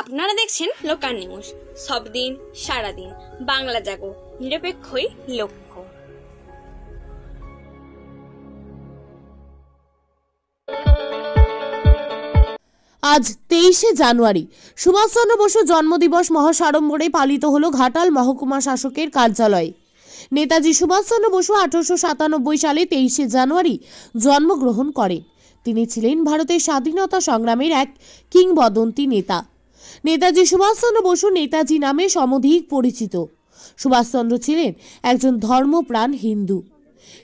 আপনারা দেখছেন local news, সব দিন সারাদিন বাংলা জাগো, নিরপেক্ষই লক্ষ্য। আজ 23শে জানুয়ারি সুভাষচন্দ্র বসু জন্মদিবস মহাসাড়ম্বরে পালিত হলো ঘাটাল মহকুমা শাসকের কার্যালয়ে। নেতাজি সুভাষচন্দ্র বসু 1897 সালে 23শে জানুয়ারি জন্মগ্রহণ করেন। তিনি ছিলেন ভারতের স্বাধীনতা সংগ্রামের এক কিংবদন্তি নেতা। নেতাজি সুভাষচন্দ্র বসু নেতাজি নামে সমধিক পরিচিত। সুভাষচন্দ্র ছিলেন একজন ধর্মপ্রাণ হিন্দু।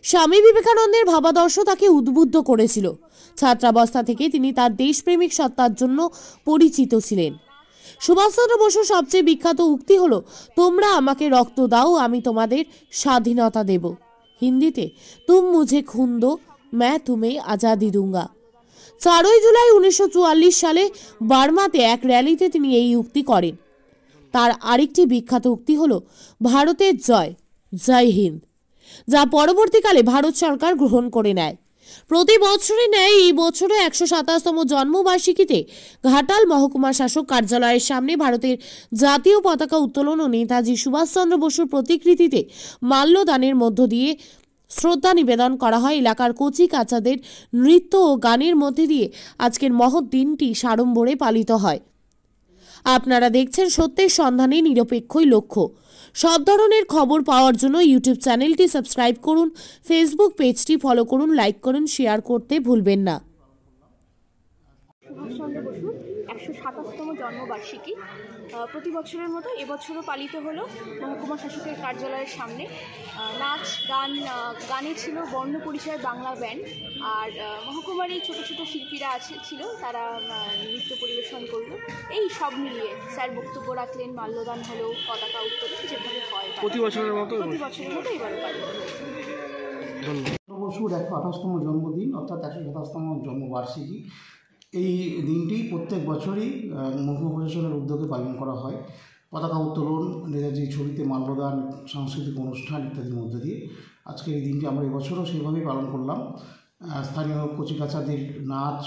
স্বামী বিবেকানন্দের ভাবাদর্শ তাকে উদ্বুদ্ধ করেছিল। ছাত্রাবস্থা থেকে তিনি তার দেশপ্রেমিক সত্তার জন্য পরিচিত ছিলেন। সুভাষচন্দ্র বসুর সবচেয়ে বিখ্যাত উক্তি হলো, তোমরা আমাকে রক্ত দাও, আমি তোমাদের স্বাধীনতা দেব। হিন্দিতে, তুম মুঝে খুন দো, मैं तुम्हें आजादी दूंगा। 4 জুলাই 1944 সালে বার্মাতে এক র্যালিতে তিনি এই উক্তি করেন। তার আরেকটি বিখ্যাত উক্তি হলো, ভারতের জয়, জয় হিন্দ, যা পরবর্তীকালে ভারত সরকার গ্রহণ করে নেয়। প্রতি বছরের ন্যায় এই বছরও 127তম জন্মবার্ষিকীতে ঘাটাল মহকুমা শাসক কার্যালয়ের সামনে ভারতের জাতীয় পতাকা উত্তোলন ও নেতাজি সুভাষচন্দ্র বসুর প্রতিকৃতিতে মাল্যদানের মধ্য দিয়ে শ্রদ্ধা নিবেদন করা হয়। এলাকার কচি কাচাদের নৃত্য ও গানের মধ্যে দিয়ে আজকের মহৎ দিনটি সাড়ম্বরে পালিত হয়। আপনারা দেখছেন সত্যের সন্ধানে নিরপেক্ষই লক্ষ্য। সব ধরনের খবর পাওয়ার জন্য ইউটিউব চ্যানেলটি সাবস্ক্রাইব করুন, ফেসবুক পেজটি ফলো করুন, লাইক করুন, শেয়ার করতে ভুলবেন না। সুভাষচন্দ্র বসুর 127তম জন্মবার্ষিকী প্রতি বছরের মতো এবছরও পালিত হলো মহকুমা শাসকের কার্যালয়ের সামনে। নাচ গানে ছিল বর্ণ পরিচয় বাংলা ব্যান্ড, আর মহকুমার এই ছোটো ছোটো শিল্পীরা ছিল, তারা নৃত্য পরিবেশন করলো। এই সব মিলিয়ে স্যার বক্তব্য রাখলেন, মাল্যদান হলো, পতাকা উত্তোলন যেভাবে হয় প্রতি বছরের মতো এবারও পালিত হলো। বসুর 128তম জন্মদিন অর্থাৎ 127তম জন্মবার্ষিকী। এই দিনটি প্রত্যেক বছরই মহকুমা প্রশাসনের উদ্যোগে পালন করা হয়। পতাকা উত্তোলন, নেতাজির ছবিতে মাল্যদান, সাংস্কৃতিক অনুষ্ঠান ইত্যাদির মধ্যে দিয়ে আজকের এই দিনটি আমরা এবছরও সেইভাবেই পালন করলাম। স্থানীয় কচিকাচাদের নাচ,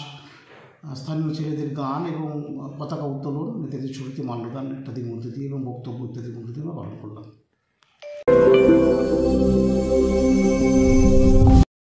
স্থানীয় ছেলেদের গান এবং পতাকা উত্তোলন, নেতাজির ছবিতে মাল্যদান ইত্যাদির মধ্যে দিয়ে এবং বক্তব্য ইত্যাদির মধ্যে দিয়ে আমরা পালন করলাম।